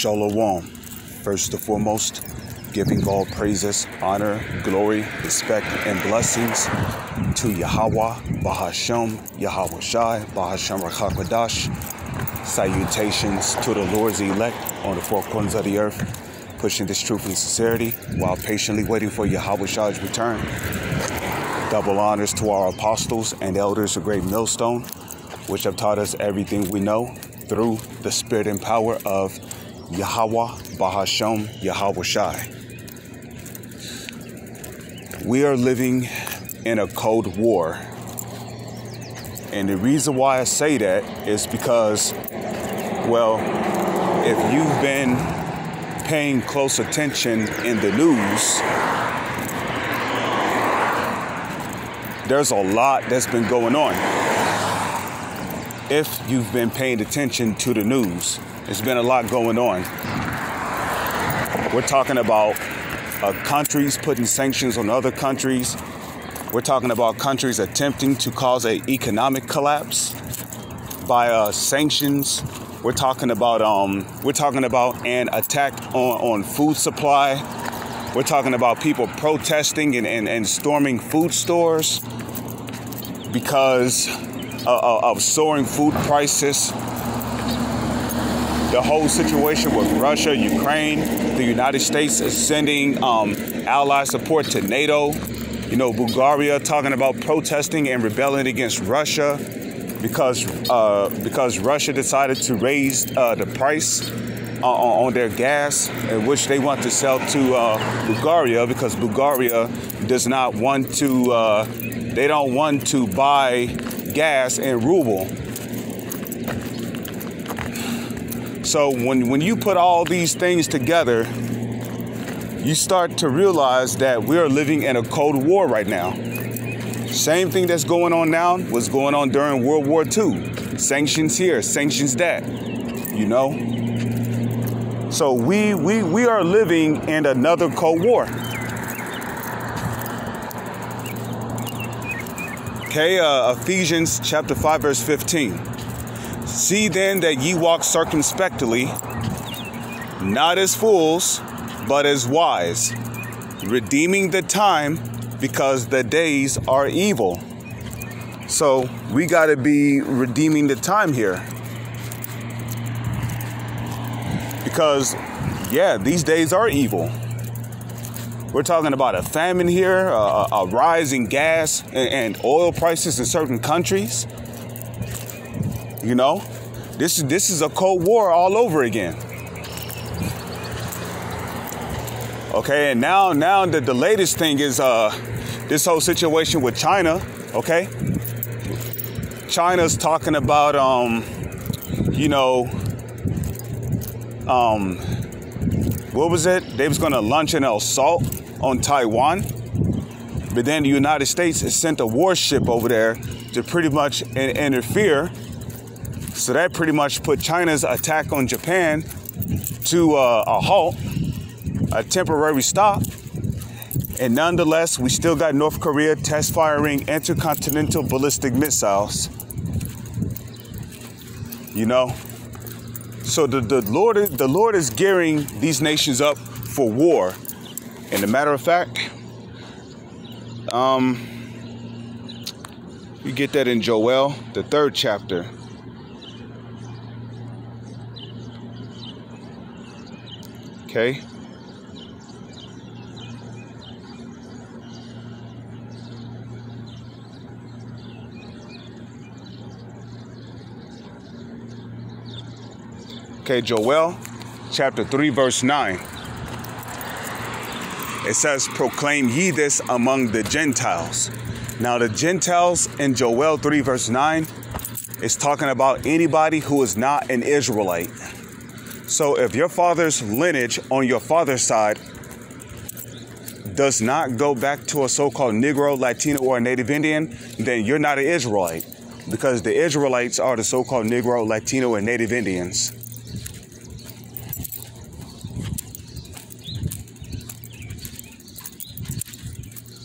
Shalom. First and foremost, giving all praises, honor, glory, respect, and blessings to Yahweh, Bahashem, Yahweh Shai, Bahashem Rachakwadash. Salutations to the Lord's elect on the four corners of the earth, pushing this truth and sincerity while patiently waiting for Yahweh Shai's return. Double honors to our apostles and elders of Great Millstone, which have taught us everything we know through the spirit and power of Yahweh, Bahashem, Yahweh Shai. We are living in a cold war. And the reason why I say that is because, well, if you've been paying close attention in the news, there's a lot that's been going on. If you've been paying attention to the news, there's been a lot going on. We're talking about countries putting sanctions on other countries. We're talking about countries attempting to cause an economic collapse by sanctions. We're talking about an attack on food supply. We're talking about people protesting and storming food stores because of soaring food prices. The whole situation with Russia, Ukraine, the United States is sending ally support to NATO. You know, Bulgaria talking about protesting and rebelling against Russia because Russia decided to raise the price on their gas, which they want to sell to Bulgaria because Bulgaria does not want to. They don't want to buy gas in ruble. So when you put all these things together, you start to realize that we are living in a cold war right now. Same thing that's going on now was going on during World War II. Sanctions here, sanctions that, you know. So we are living in another cold war. Okay, Ephesians chapter 5, verse 15. See then that ye walk circumspectly, not as fools, but as wise, redeeming the time, because the days are evil. So we got to be redeeming the time here. Because, yeah, these days are evil. We're talking about a famine here, a rise in gas and oil prices in certain countries. You know, this is a cold war all over again. Okay, and now the latest thing is this whole situation with China. Okay, China's talking about what was it? They was gonna launch an assault on Taiwan, but then the United States has sent a warship over there to pretty much interfere. So that pretty much put China's attack on Japan to a halt, a temporary stop. And nonetheless, we still got North Korea test firing intercontinental ballistic missiles. You know, so the Lord is gearing these nations up for war. And a matter of fact, you get that in Joel, the 3rd chapter. Okay. Okay, Joel chapter 3, verse 9. It says, proclaim ye this among the Gentiles. Now the Gentiles in Joel 3, verse 9 is talking about anybody who is not an Israelite. So if your father's lineage on your father's side does not go back to a so-called Negro, Latino, or a Native Indian, then you're not an Israelite, because the Israelites are the so-called Negro, Latino, and Native Indians.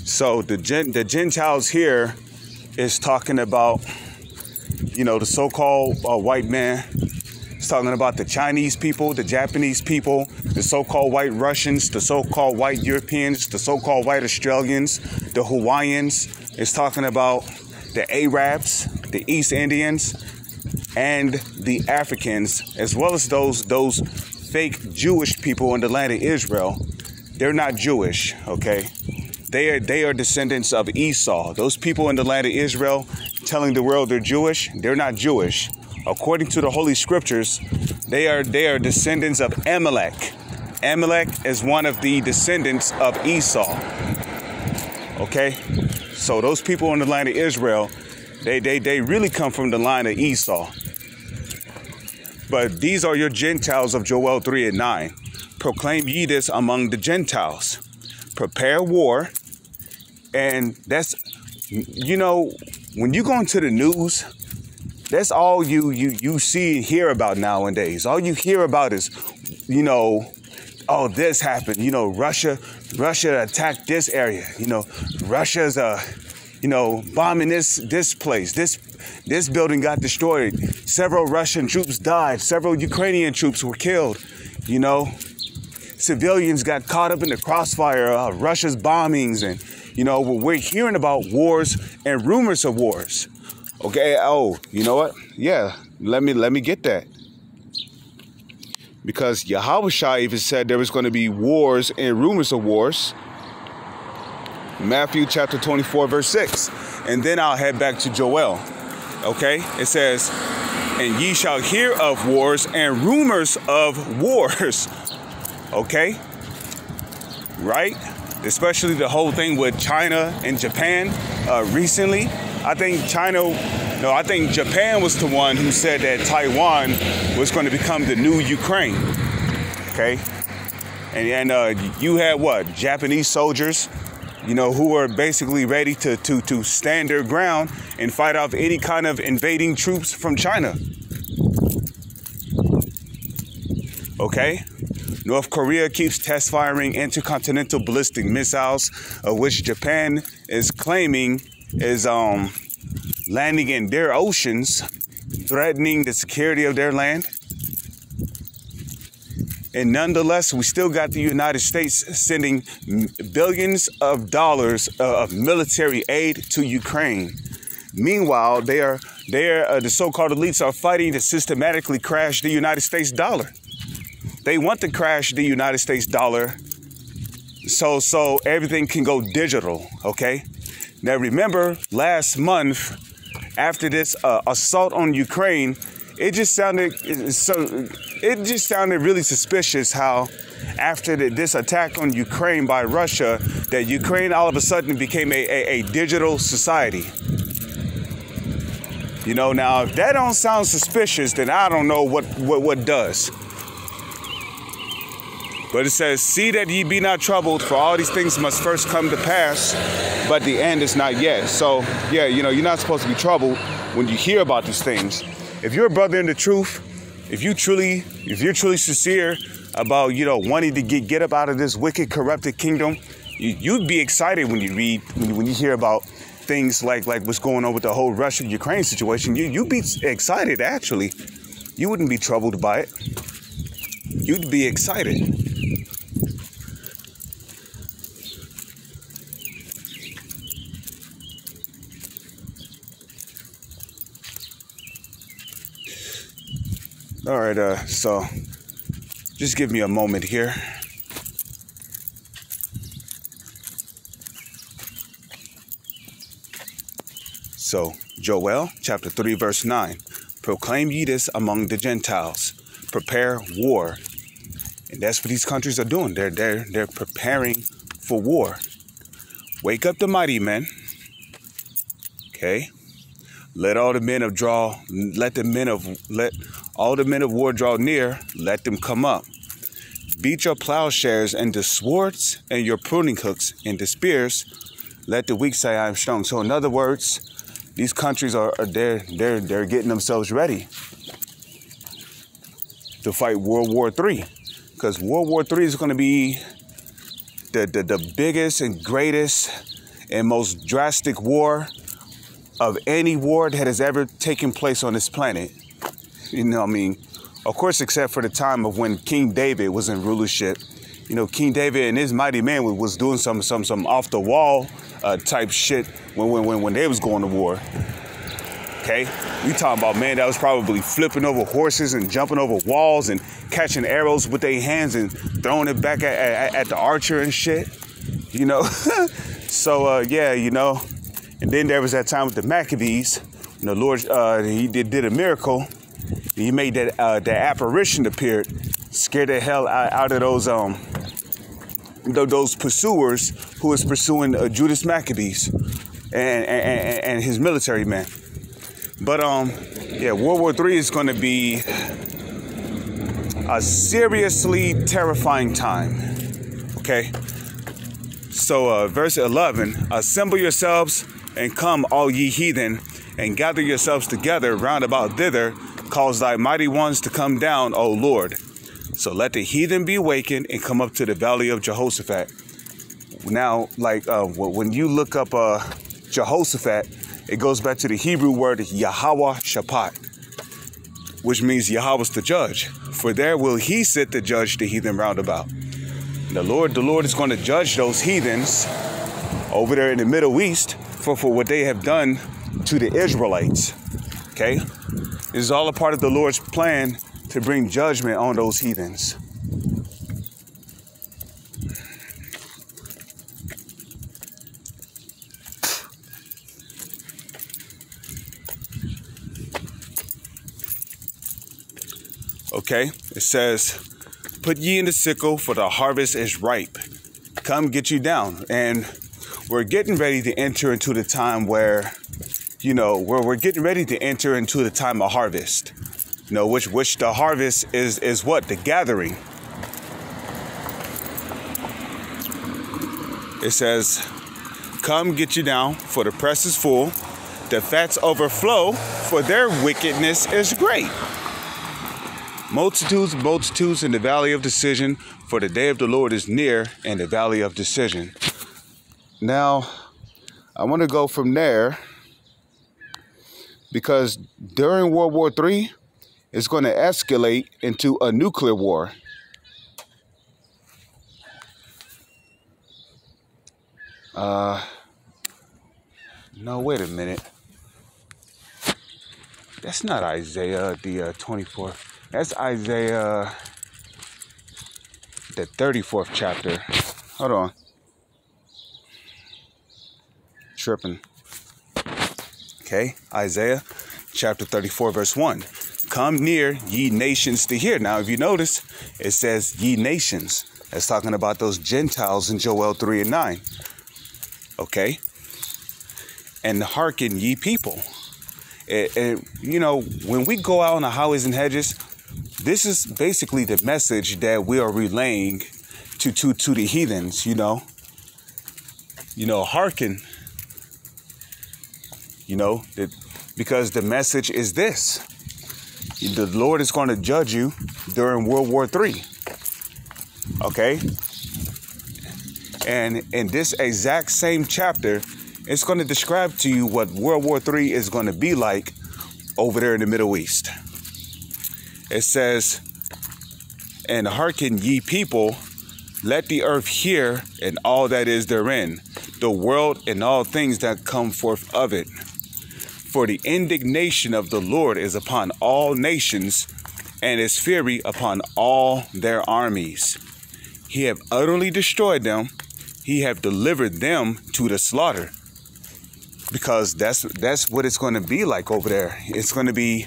So the Gentiles here is talking about, you know, the so-called white man, It's talking about the Chinese people, the Japanese people, the so-called white Russians, the so-called white Europeans, the so-called white Australians, the Hawaiians. It's talking about the Arabs, the East Indians, and the Africans, as well as those fake Jewish people in the land of Israel. They're not Jewish, okay? They are descendants of Esau. Those people in the land of Israel telling the world they're Jewish, they're not Jewish. According to the Holy Scriptures, they are descendants of Amalek. Amalek is one of the descendants of Esau. Okay? So those people in the land of Israel, they really come from the line of Esau. But these are your Gentiles of Joel 3 and 9. Proclaim ye this among the Gentiles. Prepare war. And that's, you know, when you go into the news, that's all you see and hear about nowadays. All you hear about is, you know, oh, this happened. You know, Russia attacked this area. You know, Russia's, you know, bombing this place. This building got destroyed. Several Russian troops died. Several Ukrainian troops were killed. You know, civilians got caught up in the crossfire of Russia's bombings. And, you know, we're hearing about wars and rumors of wars. Okay. Oh, you know what? Yeah. Let me get that. Because Yahushua even said there was going to be wars and rumors of wars. Matthew chapter 24, verse 6. And then I'll head back to Joel. Okay. It says, and ye shall hear of wars and rumors of wars. Okay. Right. Especially the whole thing with China and Japan recently. I think Japan was the one who said that Taiwan was going to become the new Ukraine. Okay. And you had what? Japanese soldiers, you know, who were basically ready to stand their ground and fight off any kind of invading troops from China. Okay. North Korea keeps test firing intercontinental ballistic missiles, of which Japan is claiming is landing in their oceans, threatening the security of their land. And nonetheless, we still got the United States sending billions of dollars of military aid to Ukraine. Meanwhile, the so-called elites are fighting to systematically crash the United States dollar. They want to crash the United States dollar so everything can go digital, okay? Now, remember last month, after this assault on Ukraine, it just sounded really suspicious how after this attack on Ukraine by Russia, that Ukraine all of a sudden became a digital society. You know, now if that don't sound suspicious, then I don't know what does. But it says, see that ye be not troubled, for all these things must first come to pass, but the end is not yet. So, yeah, you know, you're not supposed to be troubled when you hear about these things. If you're a brother in the truth, if you're truly sincere about, you know, wanting to get up out of this wicked, corrupted kingdom, you'd be excited when you read, when you hear about things like what's going on with the whole Russia-Ukraine situation. You'd be excited, actually. You wouldn't be troubled by it. You'd be excited. All right, so just give me a moment here. So, Joel chapter 3, verse 9. Proclaim ye this among the Gentiles. Prepare war. And that's what these countries are doing. They're preparing for war. Wake up the mighty men. Okay. Let all the men of war draw near. Let them come up. Beat your plowshares into swords and your pruning hooks into spears. Let the weak say, I am strong. So in other words, these countries they're getting themselves ready to fight World War III, because World War III is going to be the biggest and greatest and most drastic war of any war that has ever taken place on this planet. You know what I mean? Of course, except for the time of when King David was in rulership. You know, King David and his mighty men was doing some off the wall type shit when they was going to war. Okay, we talking about, man, that was probably flipping over horses and jumping over walls and catching arrows with their hands and throwing it back at the archer and shit. You know, so yeah, you know. And then there was that time with the Maccabees. The Lord, he did a miracle. He made that apparition appear, scared the hell out of those pursuers who was pursuing Judas Maccabees and his military men. But yeah, World War III is going to be a seriously terrifying time. Okay. So verse 11: assemble yourselves and come, all ye heathen, and gather yourselves together round about thither. Cause thy mighty ones to come down, O Lord. So let the heathen be awakened and come up to the valley of Jehoshaphat. Now, like when you look up Jehoshaphat, it goes back to the Hebrew word Yahweh Shaphat, which means Yahweh's the judge. For there will he sit to judge the heathen round about. The Lord is going to judge those heathens over there in the Middle East for what they have done to the Israelites. Okay? This is all a part of the Lord's plan to bring judgment on those heathens. Okay, it says, put ye in the sickle, for the harvest is ripe. Come get you down. And we're getting ready to enter into the time where, you know, we're getting ready to enter into the time of harvest. You know, which the harvest is what? The gathering. It says, come get you down, for the press is full, the fats overflow, for their wickedness is great. Multitudes in the valley of decision, for the day of the Lord is near in the valley of decision. Now, I want to go from there, because during World War III, it's going to escalate into a nuclear war. No, wait a minute. That's not Isaiah, the 24th. That's Isaiah, the 34th chapter. Hold on. Tripping. Okay, Isaiah chapter 34, verse 1. Come near, ye nations, to hear. Now, if you notice, it says ye nations. That's talking about those Gentiles in Joel 3 and 9. Okay? And hearken, ye people. And, you know, when we go out on the highways and hedges, this is basically the message that we are relaying to the heathens, you know. You know, hearken. You know, because the message is this. The Lord is going to judge you during World War III. Okay? And in this exact same chapter, it's going to describe to you what World War III is going to be like over there in the Middle East. It says, and hearken ye people, let the earth hear and all that is therein, the world and all things that come forth of it. For the indignation of the Lord is upon all nations, and his fury upon all their armies. He have utterly destroyed them. He have delivered them to the slaughter. Because that's what it's going to be like over there. It's going to be,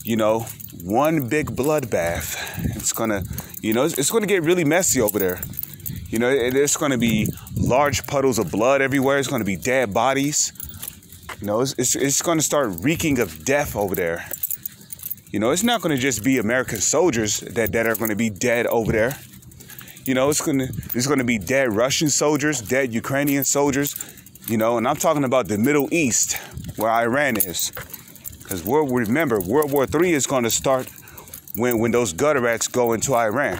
you know, one big bloodbath. It's going to, you know, it's going to get really messy over there. You know, there's going to be large puddles of blood everywhere. It's going to be dead bodies. You know, it's going to start reeking of death over there. You know, it's not going to just be American soldiers that are going to be dead over there. You know, it's going to be dead Russian soldiers, dead Ukrainian soldiers. You know, and I'm talking about the Middle East, where Iran is. Because remember, World War III is going to start when those gutter rats go into Iran.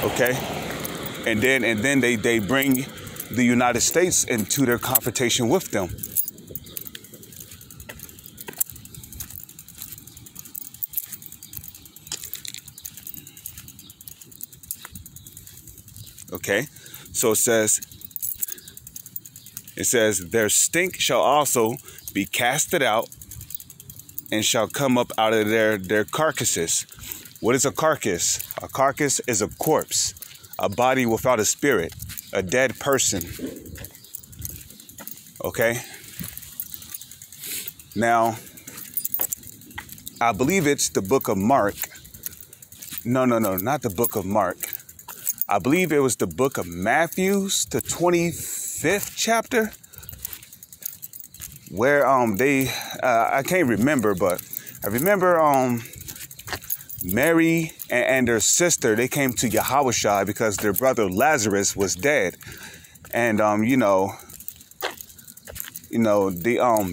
Okay? And then they bring the United States into their confrontation with them. Okay, so it says, their stink shall also be casted out, and shall come up out of their carcasses. What is a carcass? A carcass is a corpse, a body without a spirit, a dead person. Okay? Now, I believe it's the book of Mark. No, not the book of Mark. I believe it was the book of Matthew's, the 25th chapter, where I can't remember, but I remember Mary and their sister, they came to Yahushua because their brother Lazarus was dead. And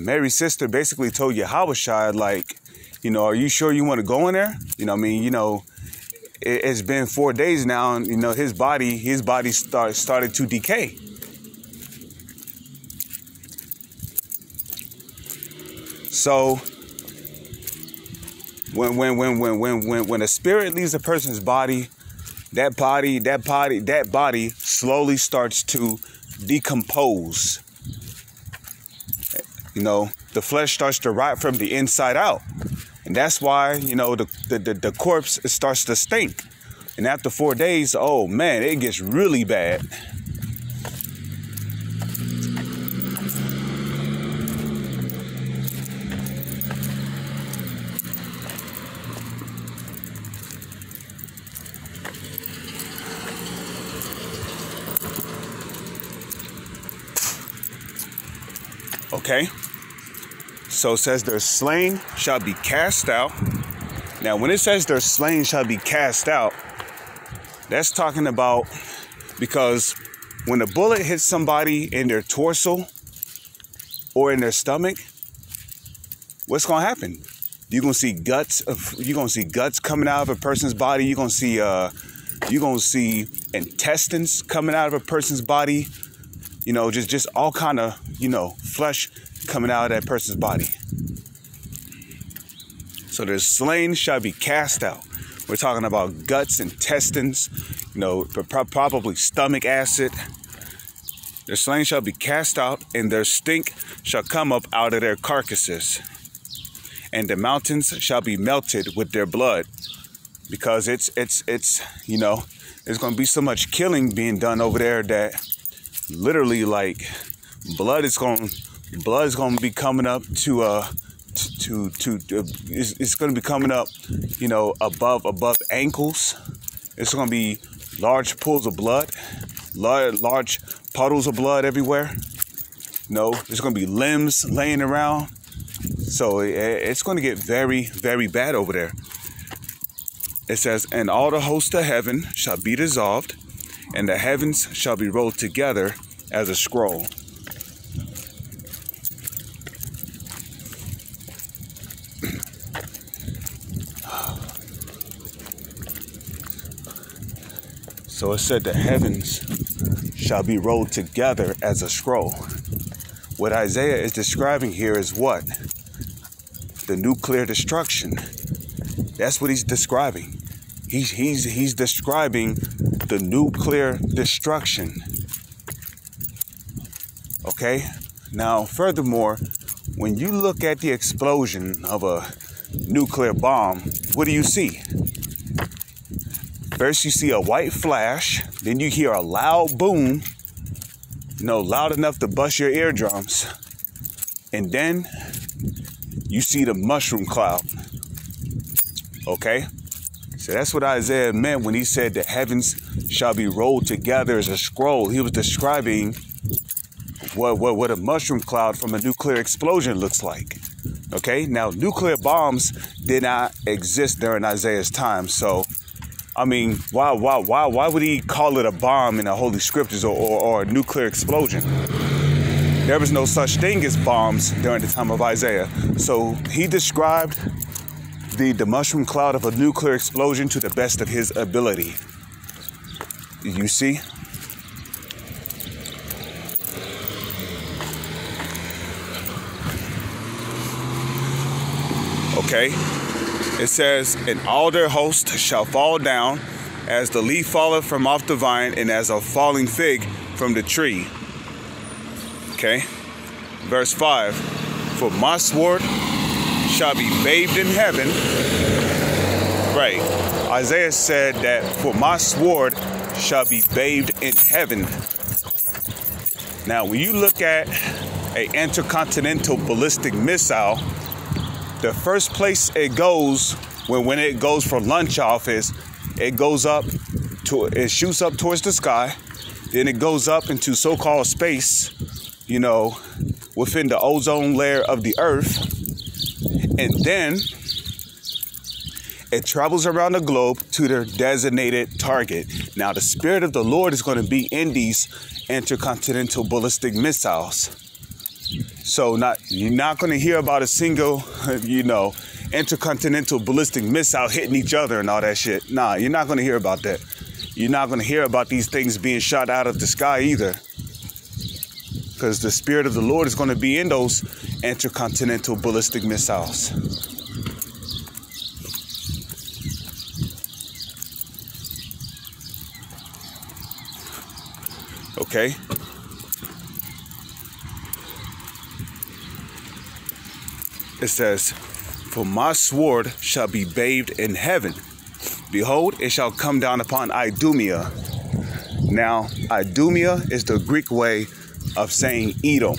Mary's sister basically told Yahushua, like, are you sure you want to go in there? It's been 4 days now, and his body started to decay. So when a spirit leaves a person's body, that body slowly starts to decompose. The flesh starts to rot from the inside out. And that's why, the corpse starts to stink. And after 4 days, oh man, it gets really bad. Okay? So it says their slain shall be cast out. Now, when it says their slain shall be cast out, that's talking about, because when a bullet hits somebody in their torso or in their stomach, what's going to happen? You're going to see guts. You're going to see guts coming out of a person's body. You're going to see intestines coming out of a person's body. Just all kind of, flesh coming out of that person's body. So their slain shall be cast out. We're talking about guts, intestines, probably stomach acid. Their slain shall be cast out, and their stink shall come up out of their carcasses. And the mountains shall be melted with their blood, because it's there's going to be so much killing being done over there that literally, like, blood is going to be coming up it's going to be coming up, above ankles. It's going to be large pools of blood, large puddles of blood everywhere. There's going to be limbs laying around. So it's going to get very, very bad over there. It says, and all the hosts of heaven shall be dissolved, and the heavens shall be rolled together as a scroll. So it said the heavens shall be rolled together as a scroll. What Isaiah is describing here is what? The nuclear destruction. That's what he's describing. He's describing the nuclear destruction. Okay? Now, furthermore, when you look at the explosion of a nuclear bomb, what do you see? First, you see a white flash. Then you hear a loud boom, loud enough to bust your eardrums. And then you see the mushroom cloud. Okay? So that's what Isaiah meant when he said the heavens shall be rolled together as a scroll. He was describing what a mushroom cloud from a nuclear explosion looks like. Okay? Now, nuclear bombs did not exist during Isaiah's time. So, why would he call it a bomb in the Holy Scriptures or a nuclear explosion? There was no such thing as bombs during the time of Isaiah. So he described the mushroom cloud of a nuclear explosion to the best of his ability. You see? Okay. It says, and all their hosts shall fall down, as the leaf falleth from off the vine, and as a falling fig from the tree. Okay? Verse 5. For my sword shall be bathed in heaven. Right. Isaiah said that for my sword shall be bathed in heaven. Now, when you look at an intercontinental ballistic missile, the first place it goes when it goes for launch off is it shoots up towards the sky, then it goes up into so-called space, you know, within the ozone layer of the earth, and then it travels around the globe to their designated target. Now, the Spirit of the Lord is going to be in these intercontinental ballistic missiles. So you're not going to hear about a single, intercontinental ballistic missile hitting each other and all that shit. Nah, you're not going to hear about that. You're not going to hear about these things being shot out of the sky either. Because the Spirit of the Lord is going to be in those intercontinental ballistic missiles. Okay? It says, for my sword shall be bathed in heaven. Behold, it shall come down upon Idumea. Now, Idumea is the Greek way of saying Edom.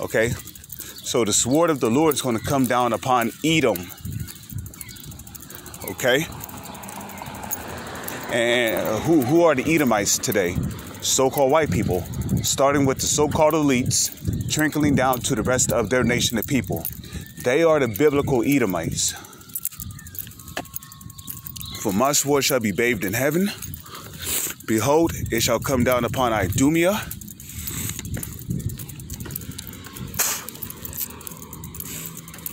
Okay? So the sword of the Lord is going to come down upon Edom. Okay? And who are the Edomites today? So-called white people, starting with the so-called elites, trickling down to the rest of their nation of people. They are the biblical Edomites. For my sword shall be bathed in heaven. Behold, it shall come down upon Idumea.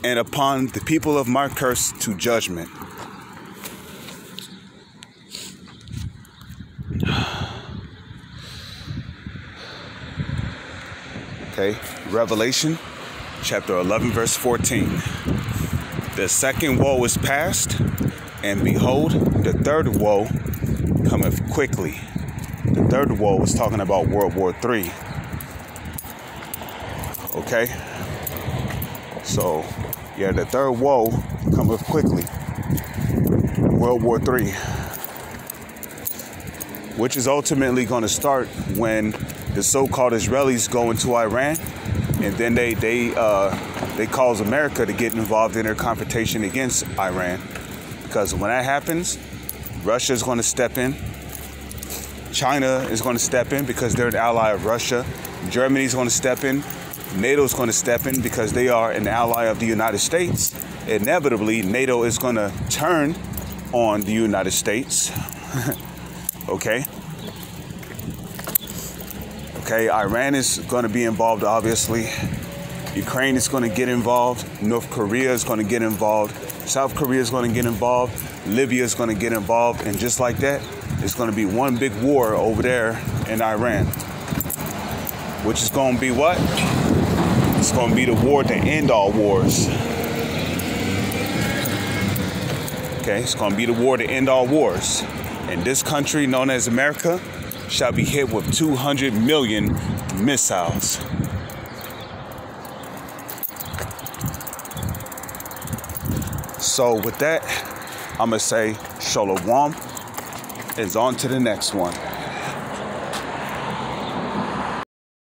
And upon the people of my curse to judgment. Okay, Revelation chapter 11, verse 14. The second woe is past, and behold, the third woe cometh quickly. The third woe is talking about World War III. Okay? So, yeah, the third woe cometh quickly. World War III. Which is ultimately going to start when the so-called Israelis go into Iran, and then they cause America to get involved in their confrontation against Iran. Because when that happens, Russia is going to step in. China is going to step in because they're an ally of Russia. Germany is going to step in. NATO is going to step in because they are an ally of the United States. Inevitably, NATO is going to turn on the United States. Okay? Okay, Iran is going to be involved, obviously. Ukraine is going to get involved. North Korea is going to get involved. South Korea is going to get involved. Libya is going to get involved. And just like that, it's going to be one big war over there in Iran. Which is going to be what? It's going to be the war to end all wars. Okay, it's going to be the war to end all wars. And this country, known as America, shall be hit with 200 million missiles. So with that, I'm going to say shalom. Is on to the next one.